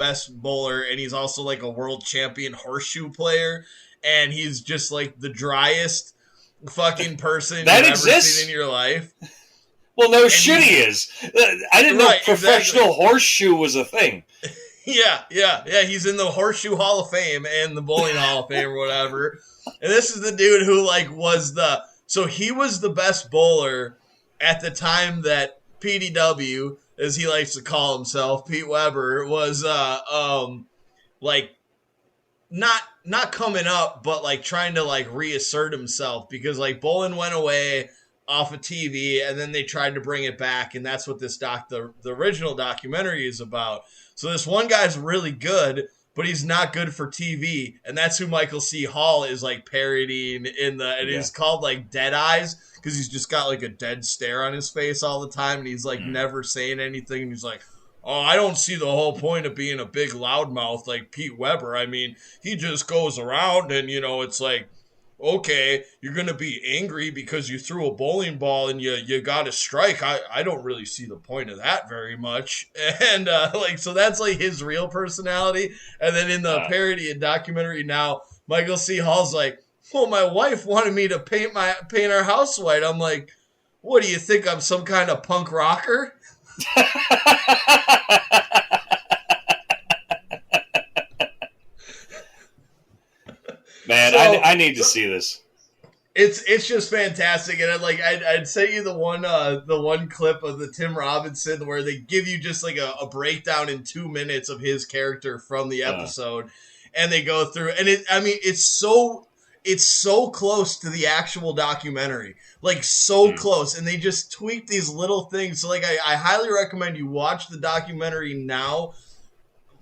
best bowler, and he's also like a world champion horseshoe player, and he's just like the driest fucking person That you've ever exists? seen in your life. Well, no And shit he is. I didn't know Right, professional exactly. horseshoe was a thing. Yeah. He's in the Horseshoe Hall of Fame and the Bowling Hall of Fame or whatever. And this is the dude who like was the so he was the best bowler at the time that PDW, as he likes to call himself, Pete Weber, was like not coming up, but like trying to like reassert himself because like bowling went away off of TV, and then they tried to bring it back, and that's what this the original documentary is about. So this one guy's really good, but he's not good for TV, and that's who Michael C. Hall is like parodying in the. And Yeah. it's called like Dead Eyes because he's just got like a dead stare on his face all the time, and he's like never saying anything. And he's like, "Oh, I don't see the whole point of being a big loudmouth like Pete Weber. I mean, he just goes around and, it's like, okay, you're going to be angry because you threw a bowling ball and you got a strike. I don't really see the point of that very much." And, so that's like his real personality. And then in the parody and documentary now, Michael C. Hall's like, "Well, my wife wanted me to paint our house white." I'm like, "What do you think? I'm some kind of punk rocker?" Man, So, I need to see this. It's just fantastic, and I'd send you the one clip of the Tim Robinson where they give you just like a breakdown in 2 minutes of his character from the episode, and they go through, and it's so close to the actual documentary, like so close, and they just tweak these little things. So like I highly recommend you watch the documentary now,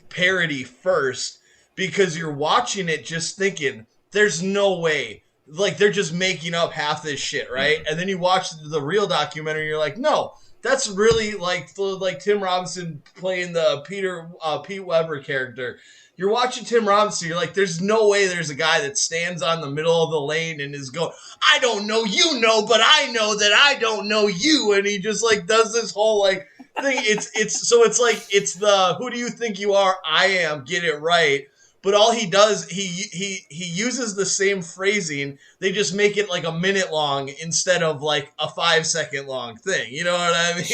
parody first, because you're watching it just thinking there's no way, like they're just making up half this shit, right? And then you watch the real documentary and you're like, no, that's really like Tim Robinson playing the Pete Weber character. You're watching Tim Robinson, you're like, there's no way there's a guy that stands on the middle of the lane and is going, "I don't know, you know, but I know that I don't know you," and he just like does this whole like thing. It's like it's the "who do you think you are? I am, get it right." But all he does, he uses the same phrasing. They just make it like a minute long instead of like a 5 second long thing. You know what I mean?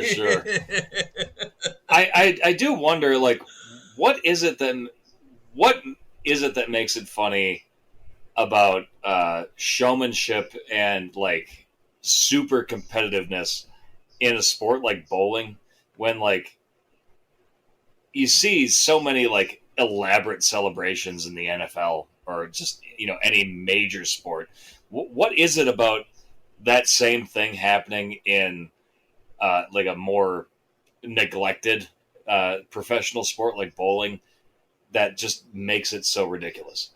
Sure. I do wonder, like, what is it that makes it funny about showmanship and like super competitiveness in a sport like bowling, when like you see so many like elaborate celebrations in the NFL or just any major sport. What is it about that same thing happening in like a more neglected professional sport like bowling that just makes it so ridiculous?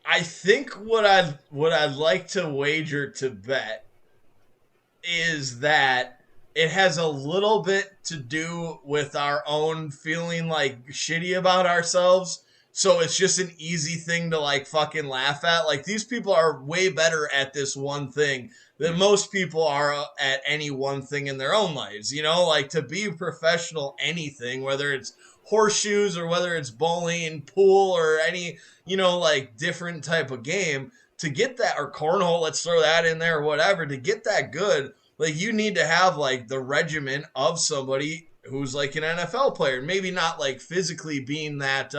I think what I'd like to wager to bet is that it has a little bit to do with our own feeling like shitty about ourselves. So it's just an easy thing to like fucking laugh at. Like these people are way better at this one thing than most people are at any one thing in their own lives. Like to be professional anything, whether it's horseshoes or whether it's bowling, pool, or any, like different type of game, to get that, or cornhole, let's throw that in there or whatever, to get that good. Like you need to have like the regimen of somebody who's like an NFL player. Maybe not like physically being that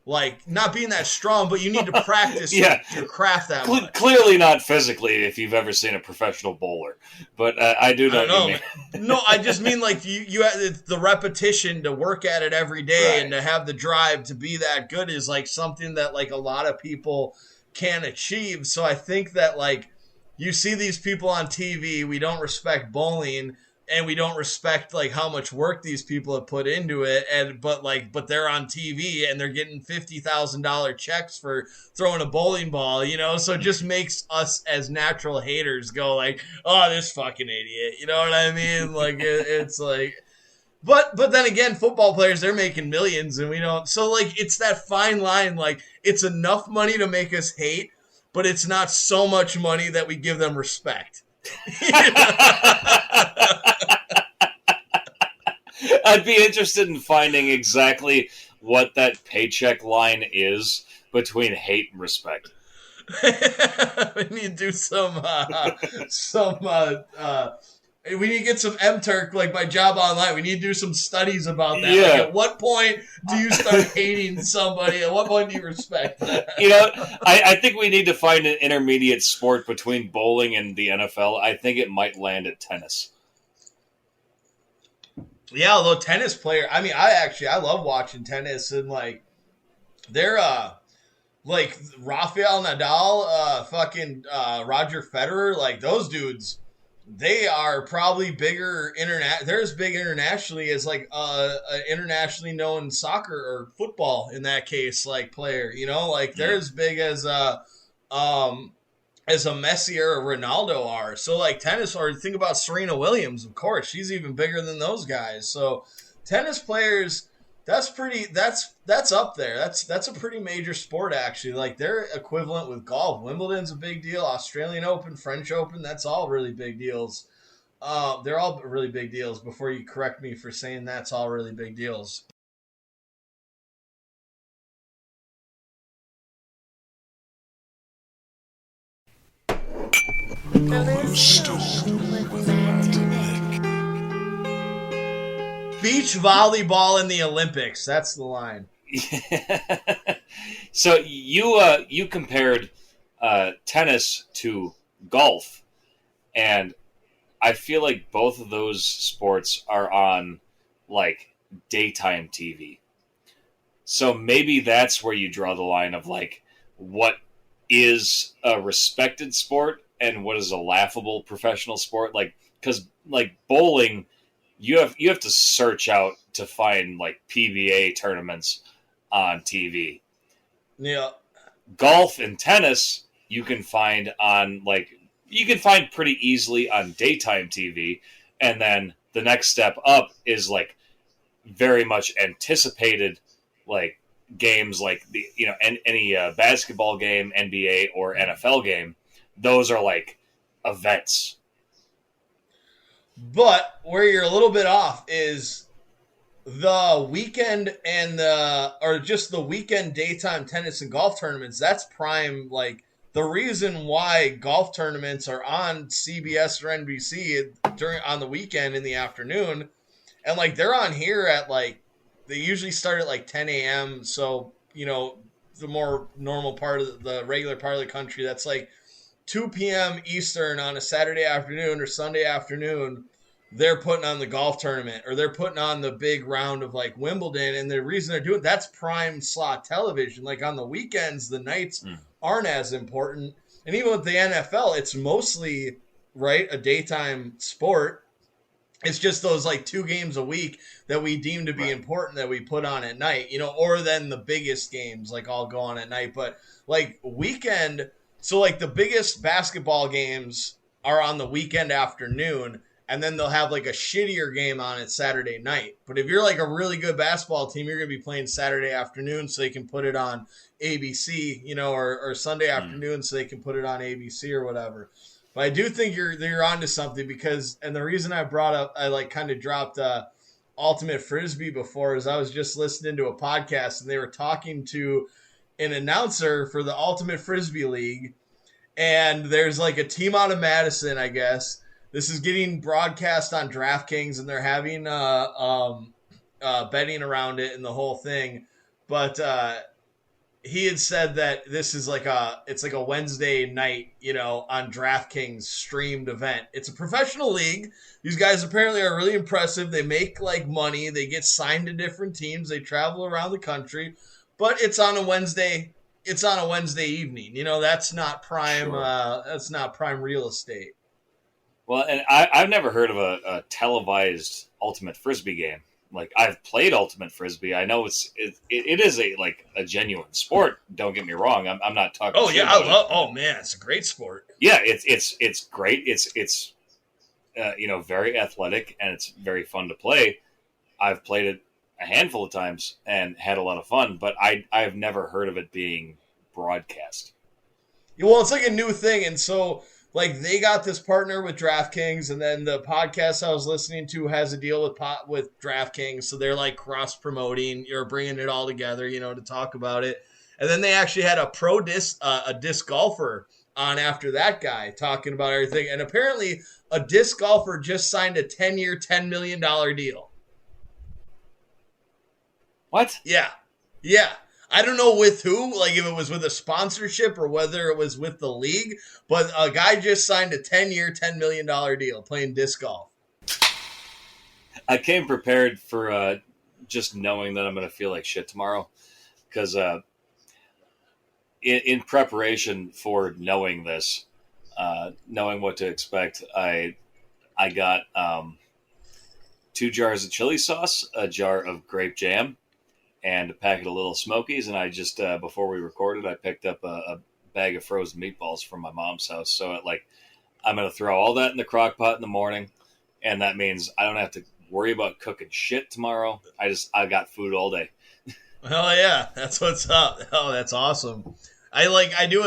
like not being that strong, but you need to practice your craft that much. Clearly not physically if you've ever seen a professional bowler. But I do know what you mean. No, I just mean like you have the repetition to work at it every day, right, and to have the drive to be that good is like something that like a lot of people can achieve. So I think that like you see these people on TV, we don't respect bowling, and we don't respect like how much work these people have put into it, but they're on TV and they're getting $50,000 checks for throwing a bowling ball, so it just makes us as natural haters go like, "Oh, this fucking idiot," you know what I mean? Like it's like, but then again, football players, they're making millions and we don't. So like it's that fine line, like it's enough money to make us hate, but it's not so much money that we give them respect. I'd be interested in finding exactly what that paycheck line is between hate and respect. We need to do we need to get some MTurk, like by Job Online. We need to do some studies about that. Yeah. Like, at what point do you start hating somebody? At what point do you respect that? I think we need to find an intermediate sport between bowling and the NFL. I think it might land at tennis. Yeah, although tennis player, I mean, I love watching tennis, and like they're like Rafael Nadal, Roger Federer, like those dudes, they are probably bigger they're as big internationally as like an internationally known soccer or football in that case, like player, like they're as big as a Messi or a Ronaldo are. So like tennis, or think about Serena Williams, of course, she's even bigger than those guys. So tennis players, that's up there. That's a pretty major sport, actually. Like they're equivalent with golf. Wimbledon's a big deal. Australian Open, French Open, that's all really big deals. They're all really big deals. Before you correct me for saying that's all really big deals. Stool with Matt Nic. Beach volleyball in the Olympics. That's the line. So you compared tennis to golf, and I feel like both of those sports are on like daytime TV. So maybe that's where you draw the line of like what is a respected sport and what is a laughable professional sport. Like, because like bowling, you have to search out to find like PBA tournaments on TV. Yeah. Golf and tennis you can find pretty easily on daytime TV, and then the next step up is like very much anticipated like games like any basketball game, NBA or NFL game. Those are like events. But where you're a little bit off is the weekend or just the weekend daytime tennis and golf tournaments. That's prime. Like the reason why golf tournaments are on CBS or NBC on the weekend in the afternoon, and like they're on here at like they usually start at like 10 a.m. So the more normal part of the regular part of the country, that's like 2 p.m. Eastern on a Saturday afternoon or Sunday afternoon. They're putting on the golf tournament, or they're putting on the big round of like Wimbledon. And the reason they're doing that's prime slot television. Like on the weekends, the nights aren't as important. And even with the NFL, it's mostly a daytime sport. It's just those like 2 games a week that we deem to be important that we put on at night, or then the biggest games like all go on at night. But like weekend, so like the biggest basketball games are on the weekend afternoon, and then they'll have like a shittier game on it Saturday night. But if you're like a really good basketball team, you're going to be playing Saturday afternoon so they can put it on ABC, or Sunday afternoon so they can put it on ABC or whatever. But I do think you're onto something and the reason I like kind of dropped Ultimate Frisbee before is I was just listening to a podcast and they were talking to an announcer for the Ultimate Frisbee League, and there's like a team out of Madison, I guess. This is getting broadcast on DraftKings, and they're having betting around it and the whole thing. But he had said that this is it's like a Wednesday night, on DraftKings streamed event. It's a professional league. These guys apparently are really impressive. They make like money. They get signed to different teams. They travel around the country, but it's on a Wednesday. It's on a Wednesday evening. That's not prime. Sure. That's not prime real estate. Well, and I've never heard of a televised Ultimate Frisbee game. Like I've played Ultimate Frisbee. I know it is a genuine sport. Don't get me wrong. I'm not talking. Oh yeah, I love. Oh man, it's a great sport. Yeah, it's great. It's very athletic and it's very fun to play. I've played it a handful of times and had a lot of fun, but I've never heard of it being broadcast. Well, it's like a new thing, and so like they got this partner with DraftKings, and then the podcast I was listening to has a deal with DraftKings, so they're like cross promoting, you're bringing it all together, to talk about it. And then they actually had a disc golfer on after that guy talking about everything, and apparently a disc golfer just signed a 10-year, $10 million deal. What? Yeah. I don't know with who, like if it was with a sponsorship or whether it was with the league, but a guy just signed a 10-year, $10 million deal playing disc golf. I came prepared for just knowing that I'm going to feel like shit tomorrow, because in preparation for knowing this, knowing what to expect, I got 2 jars of chili sauce, a jar of grape jam, and a packet of Little Smokies. And I just, before we recorded, I picked up a bag of frozen meatballs from my mom's house. So I'm going to throw all that in the crock pot in the morning. And that means I don't have to worry about cooking shit tomorrow. I got food all day. Hell yeah. That's what's up. Oh, that's awesome. I do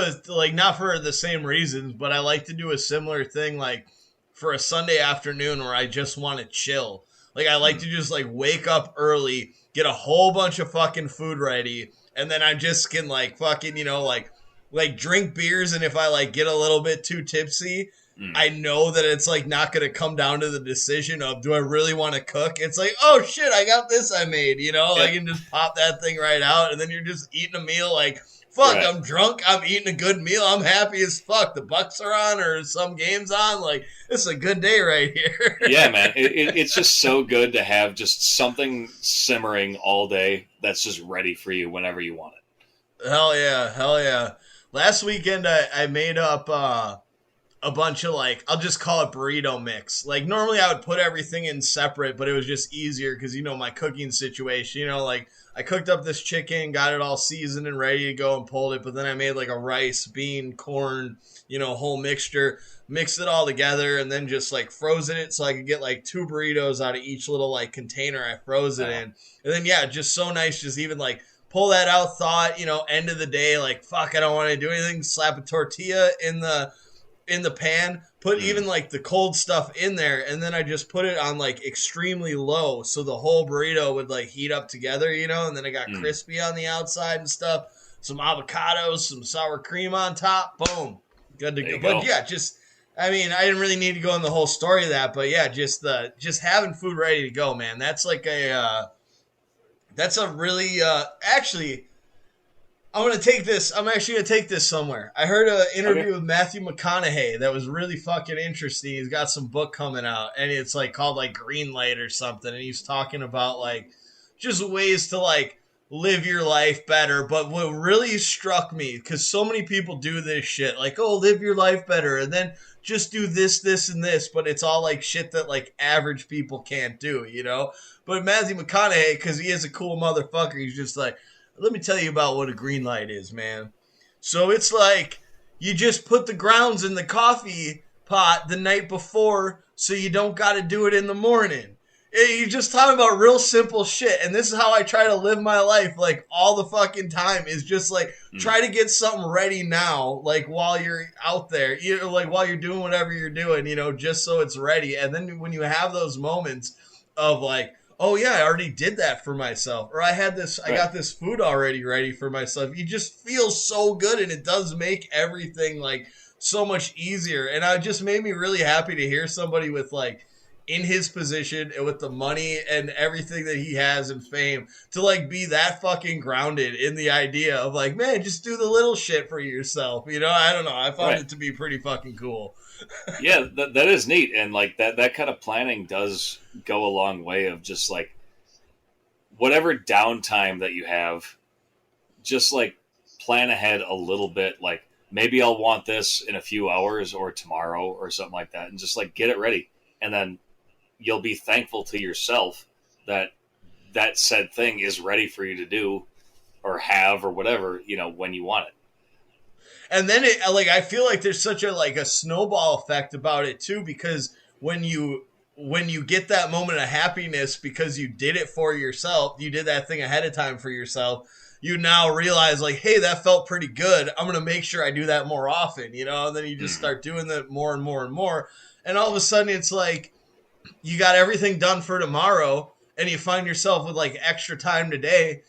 not for the same reasons, but I like to do a similar thing, like for a Sunday afternoon where I just want to chill. Like I like to just like wake up early, get a whole bunch of fucking food ready, and then I just can like fucking, like drink beers. And if I like get a little bit too tipsy, I know that it's like not going to come down to the decision of, do I really want to cook? It's like, oh shit, I got this I made, I can just pop that thing right out. And then you're just eating a meal like, fuck, right. I'm drunk. I'm eating a good meal. I'm happy as fuck. The Bucks are on or some game's on. Like, this is a good day right here. Yeah, man. It's just so good to have just something simmering all day that's just ready for you whenever you want it. Hell yeah. Last weekend, I made up a bunch of, like, I'll just call it burrito mix. Like, normally I would put everything in separate, but it was just easier because, my cooking situation, like, I cooked up this chicken, got it all seasoned and ready to go and pulled it, but then I made like a rice, bean, corn, whole mixture, mixed it all together, and then just like frozen it so I could get like 2 burritos out of each little like container I froze it in. And then, yeah, just so nice, just even like pull that out, thought, end of the day, like, fuck, I don't want to do anything, slap a tortilla in the pan, put even like the cold stuff in there, and then I just put it on like extremely low so the whole burrito would like heat up together, and then it got crispy on the outside and stuff. Some avocados, some sour cream on top, boom, good to go. But yeah, just I didn't really need to go in the whole story of that, but yeah, just having food ready to go, man. That's like that's a really actually. I'm actually going to take this somewhere. I heard an interview with Matthew McConaughey that was really fucking interesting. He's got some book coming out, and it's like called like Green Light or something. And he's talking about like just ways to like live your life better. But what really struck me, because so many people do this shit, like, oh, live your life better, and then just do this, this, and this. But it's all like shit that like average people can't do, But Matthew McConaughey, because he is a cool motherfucker, he's just like, let me tell you about what a green light is, man. So it's like you just put the grounds in the coffee pot the night before so you don't got to do it in the morning. You're just talking about real simple shit. And this is how I try to live my life, like, all the fucking time, is just, like, try to get something ready now, like, while you're out there, like, while you're doing whatever you're doing, just so it's ready. And then when you have those moments of, like, oh yeah, I already did that for myself. Or I got this food already ready for myself. You just feel so good, and it does make everything like so much easier. And it just made me really happy to hear somebody with like in his position and with the money and everything that he has and fame to like be that fucking grounded in the idea of like, man, just do the little shit for yourself. I don't know. I found it to be pretty fucking cool. Yeah, that is neat. And like that kind of planning does go a long way of just like whatever downtime that you have, just like plan ahead a little bit. Like maybe I'll want this in a few hours or tomorrow or something like that. And just like get it ready. And then you'll be thankful to yourself that said thing is ready for you to do or have or whatever, when you want it. And then I feel like there's such a snowball effect about it too, because when you when you get that moment of happiness because you did it for yourself, you did that thing ahead of time for yourself, you now realize like, hey, that felt pretty good. I'm going to make sure I do that more often, you know? And then you just start doing that more and more and more. And all of a sudden it's like you got everything done for tomorrow and you find yourself with like extra time today.